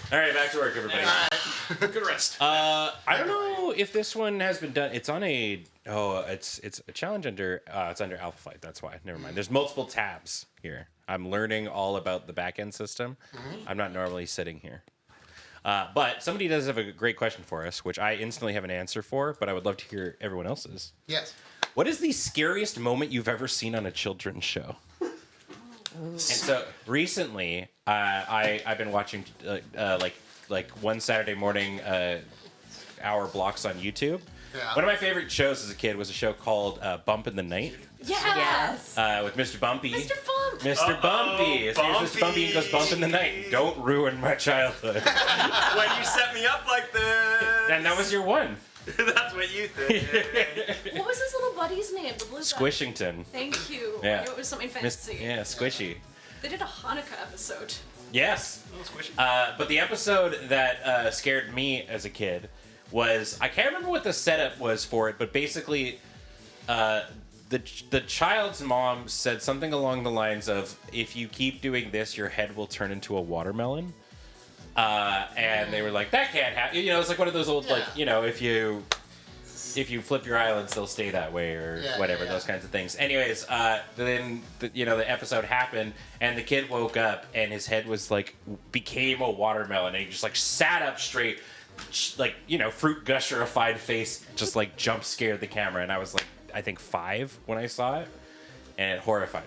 All right, back to work, everybody. Good rest. I don't know if this one has been done. It's on a it's a challenge under it's under Alpha Flight. That's why. Never mind. There's multiple tabs here. I'm learning all about the back end system. I'm not normally sitting here. But somebody does have a great question for us, which I instantly have an answer for, but I would love to hear everyone else's. Yes. What is the scariest moment you've ever seen on a children's show? And so recently, I've been watching like one Saturday morning hour blocks on YouTube. Yeah. One of my favorite shows as a kid was a show called Bump in the Night Yes. with Mr. Bumpy. Mr. Bump. Mr. Bumpy. So here's Mr. Bumpy and goes bump in the night. Don't ruin my childhood. When you set me up like this. And that was your one. That's what you think. What was his little buddy's name? The blue guy. Squishington. Thank you. Yeah. I knew it was something fancy. Yeah, Squishy. They did a Hanukkah episode. Yes. Squishy. But the episode that scared me as a kid was, I can't remember what the setup was for it, but basically the child's mom said something along the lines of, if you keep doing this, your head will turn into a watermelon. And they were like, that can't happen. You know, it's like one of those old, like, you know, if you flip your eyelids, they'll stay that way or whatever, those kinds of things. Anyways, then, the episode happened and the kid woke up and his head was like, became a watermelon and he just like sat up straight, like, fruit gusherified face, just like jump scared the camera. And I was like, I think 5 when I saw it, and it horrified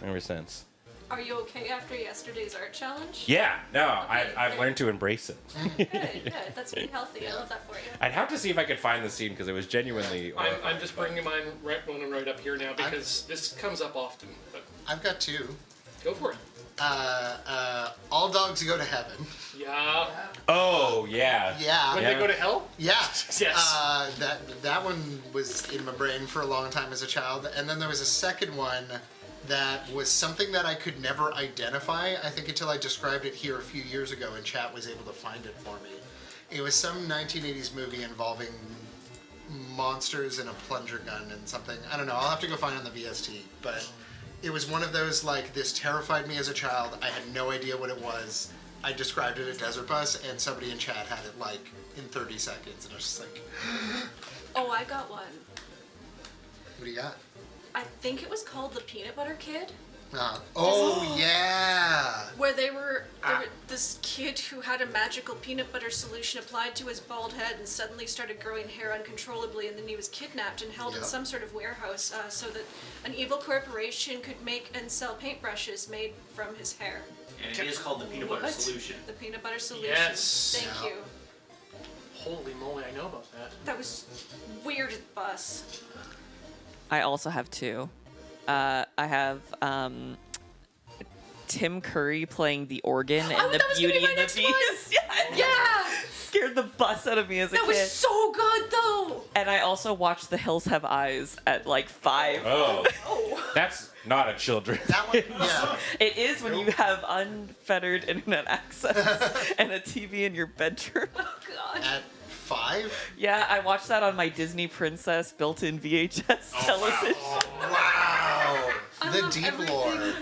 me ever since. Are you okay after yesterday's art challenge? Yeah, no, Okay, I've great. learned to embrace it. Good. That's really healthy. I love that for you. I'd have to see if I could find the scene because it was genuinely. I'm just bringing mine right up here now because this comes up often. But I've got 2. go for it. All dogs go to heaven. Yeah. Oh yeah. Yeah. When they go to hell? Yeah. Yes. That one was in my brain for a long time as a child. And then there was a second one that was something that I could never identify, I think, until I described it here a few years ago and chat was able to find it for me. It was some 1980s movie involving monsters and a plunger gun and something. I don't know. I'll have to go find it on the VST. But it was one of those, like, this terrified me as a child. I had no idea what it was. I described it at Desert Bus, and somebody in chat had it, like, in 30 seconds. And I was just like, Oh, I got one. what do you got? I think it was called The Peanut Butter Kid. Oh, yeah. Where there were this kid who had a magical peanut butter solution applied to his bald head and suddenly started growing hair uncontrollably, and then he was kidnapped and held in some sort of warehouse so that an evil corporation could make and sell paintbrushes made from his hair. And it is called the peanut butter solution. The peanut butter solution. Yes. Thank you. Holy moly, I know about that. That was weird at the bus. I also have 2. I have Tim Curry playing the organ in The Beauty and the Beast. Yeah! Scared the bus out of me as a That kid. was so good, though! And I also watched The Hills Have Eyes at like 5. Oh, Oh. that's not a children. That one, yeah. It is when you have unfettered internet access and a TV in your bedroom. Oh, God. At 5? Yeah, I watched that on my Disney Princess built-in VHS television. Wow. I The love deep everything. lore.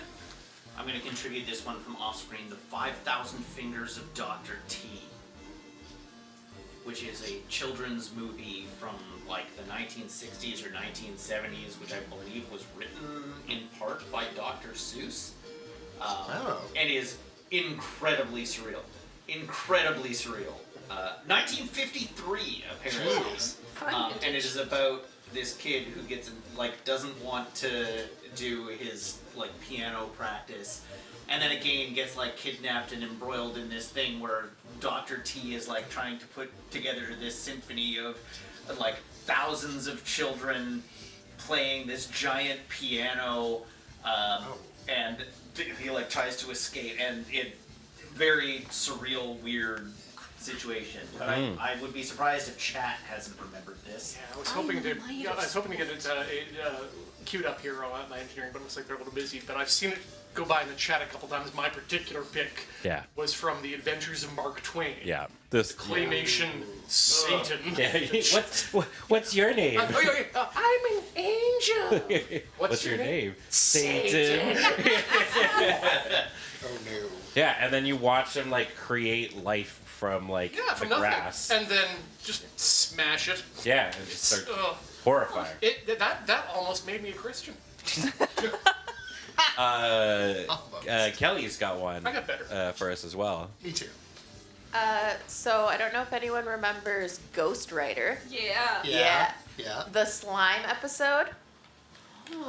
I'm going to contribute this one from Offspring, The 5,000 Fingers of Dr. T, which is a children's movie from like the 1960s or 1970s, which I believe was written in part by Dr. Seuss. And is incredibly surreal. Incredibly surreal. 1953, apparently. And it is about this kid who doesn't want to do his piano practice, and then again gets kidnapped and embroiled in this thing where Dr. T is trying to put together this symphony of thousands of children playing this giant piano, and he tries to escape, and it very surreal, weird situation. But I would be surprised if chat hasn't remembered this. Yeah, I was hoping to get it queued up here on my engineering, but it looks like they're a little busy. But I've seen it go by in the chat a couple times. My particular pick was from The Adventures of Mark Twain. Yeah. This Claymation Satan. Yeah. What's your name? I'm an angel. What's your name? Satan. Oh no. Yeah, and then you watch them like create life from like the grass, and then just smash it. Yeah, and just start horrifying. That almost made me a Christian. Kelly's got one. I got better for us as well. Me too. So I don't know if anyone remembers Ghost Rider. Yeah. Yeah. The slime episode.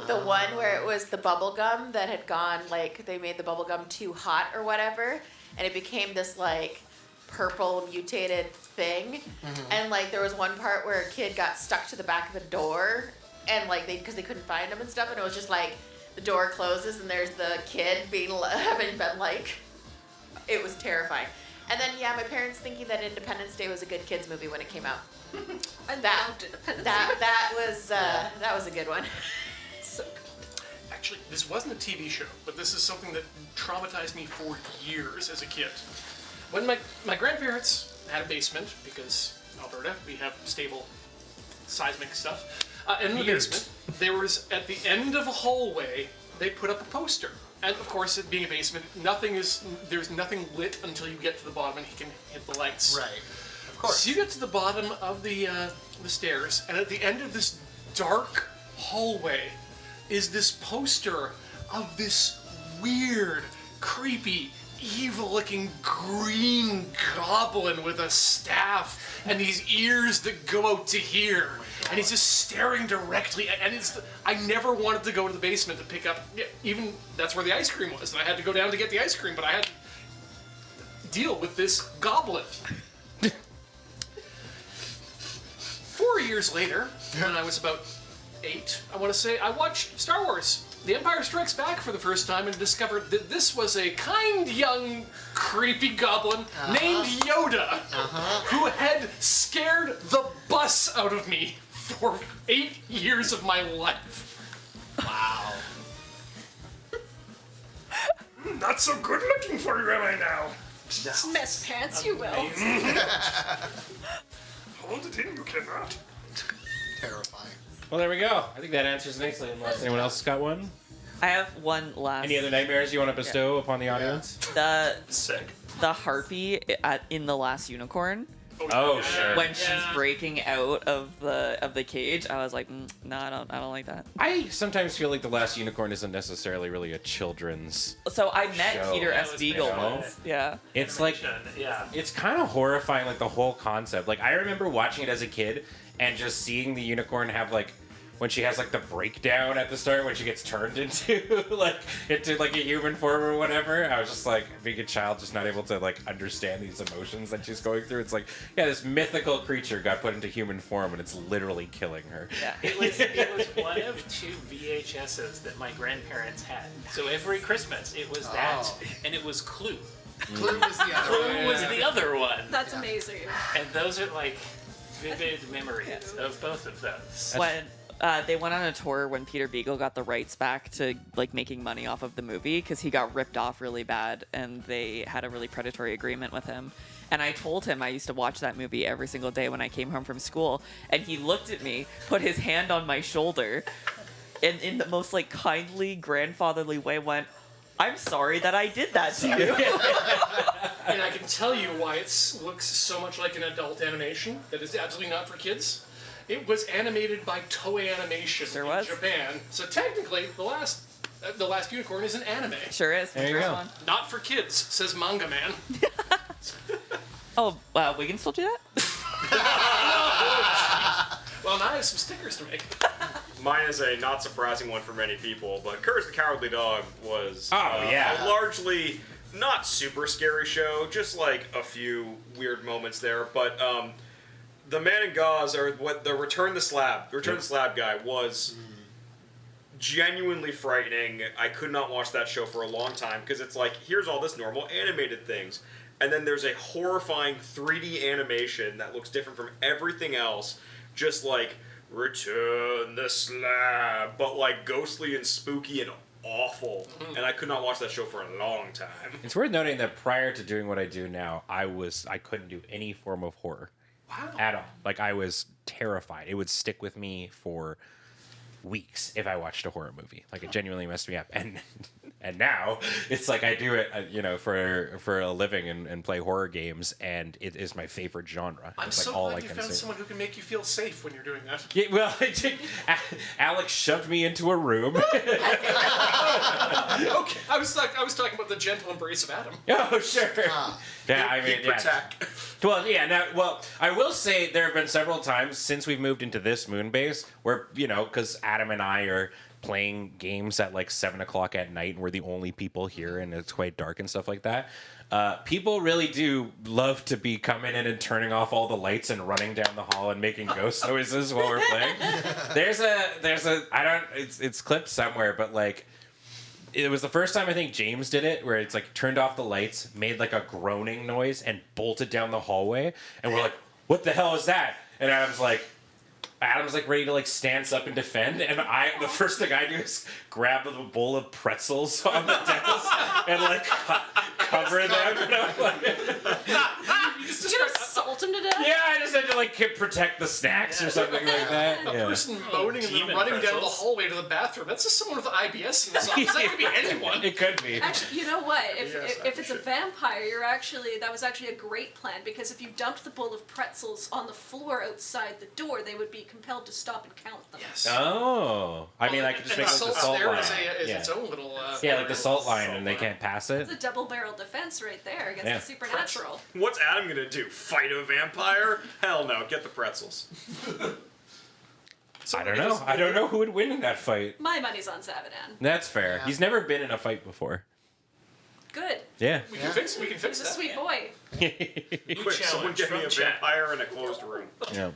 The one where it was the bubble gum that had gone, like, they made the bubble gum too hot or whatever, and it became this, like, purple mutated thing. And, like, there was one part where a kid got stuck to the back of the door, and, like, because they couldn't find him and stuff, and it was just, like, the door closes, and there's the kid having been, like, it was terrifying. And then, yeah, my parents thinking that Independence Day was a good kids movie when it came out. I loved Independence Day. That was a good one. Actually, this wasn't a TV show, but this is something that traumatized me for years as a kid. When my grandparents had a basement, because Alberta, we have stable seismic stuff. In the basement, there was, at the end of a hallway, they put up a poster. And of course, it being a basement, there's nothing lit until you get to the bottom and you can hit the lights. Right. Of course. So you get to the bottom of the stairs, and at the end of this dark hallway is this poster of this weird, creepy, evil-looking green goblin with a staff and these ears that go out to here. And he's just staring directly, and I never wanted to go to the basement to pick up, even, that's where the ice cream was, and I had to go down to get the ice cream, but I had to deal with this goblin. 4 years later, when I was about 8, I want to say, I watched Star Wars The Empire Strikes Back for the first time and discovered that this was a kind, young, creepy goblin named Yoda who had scared the bus out of me for 8 years of my life. Wow. Not so good looking for you, am I now? Mess pants, you will. Hold it in, you cannot. Terrifying. Well, there we go. I think that answers nicely. Unless anyone else got one. I have one last. Any other nightmares you want to bestow upon the audience? The harpy in The Last Unicorn. Oh, sure. When she's breaking out of the cage, I was like, no, I don't like that. I sometimes feel like The Last Unicorn isn't necessarily really a children's. So I met show. Peter S. Beagle once. Yeah. It's like, it's kind of horrifying, like the whole concept. Like I remember watching it as a kid and just seeing the unicorn have like, when she has like the breakdown at the start when she gets turned into like a human form or whatever. I was just like, being a child, just not able to like understand these emotions that she's going through. It's like, yeah, this mythical creature got put into human form and it's literally killing her. Yeah. It was one of 2 VHSs that my grandparents had. So every Christmas it was that, and it was Clue. Clue was the other one. Clue was the other one. That's amazing. And those are like vivid memories of both of those. When they went on a tour when Peter Beagle got the rights back to like making money off of the movie because he got ripped off really bad and they had a really predatory agreement with him. And I told him I used to watch that movie every single day when I came home from school. And he looked at me, put his hand on my shoulder, and in the most like kindly grandfatherly way went, "I'm sorry that I did that to you." And I can tell you why it looks so much like an adult animation that is absolutely not for kids. It was animated by Toei Animation in Japan. So technically, the last Unicorn is an anime. Sure is. There you go. Not for kids, says Manga Man. Oh, we can still do that? Well, now I have some stickers to make. Mine is a not surprising one for many people, but Courage the Cowardly Dog was yeah. a largely not super scary show, just like a few weird moments there. But the man in gauze, or what the Return the Slab guy was genuinely frightening. I could not watch that show for a long time because it's like, here's all this normal animated things, and then there's a horrifying 3D animation that looks different from everything else, just like Return the Slab, but like ghostly and spooky and awful. And I could not watch that show for a long time. It's worth noting that prior to doing what I do now, I couldn't do any form of horror. Wow. At all. Like I was terrified. It would stick with me for weeks if I watched a horror movie. Like it genuinely messed me up. And And now it's like I do it, for a living and play horror games, and it is my favorite genre. I'm it's so like all glad I you can found say. someone who can make you feel safe when you're doing that. Yeah, well, Alex shoved me into a room. Okay, I was talking about the gentle embrace of Adam. Oh, sure. Yeah, I mean, Protect. Well, yeah. I will say there have been several times since we've moved into this moon base where because Adam and I are playing games at like 7 o'clock at night, and we're the only people here, and it's quite dark and stuff like that. People really do love to be coming in and turning off all the lights and running down the hall and making ghost noises while we're playing. It's clipped somewhere, but like. It was the first time I think James did it, where it's like turned off the lights, made like a groaning noise, and bolted down the hallway. And we're like, "What the hell is that?" And Adam's like ready to like stance up and defend. And the first thing I do is grab a bowl of pretzels on the desk and like cover them. And I'm like, Did you assault him to death? yeah, I just had to like protect the snacks or something like that. A Yeah. person moaning and then demon running down the pretzels. hallway to the bathroom. That's just someone with IBS in his office. That could be anyone. It could be. Actually, you know what? If Yes, it's a vampire, that was actually a great plan, because if you dumped the bowl of pretzels on the floor outside the door, they would be compelled to stop and count them. Yes. Oh, I mean, I could just And make the like the salt salt there line. is its own little. Yeah, like the salt line, and they can't pass it. It's a double-barrel defense right there against Yeah. the supernatural. What's Adam gonna do? Fight a vampire? Hell no! Get the pretzels. I don't know. I don't know who would win in that fight. My money's on Savadan. That's fair. Yeah. He's never been in a fight before. Good. Yeah. We can fix He's that. a sweet boy. Quick, someone challenge get me from a chat. vampire in a closed room. Yeah.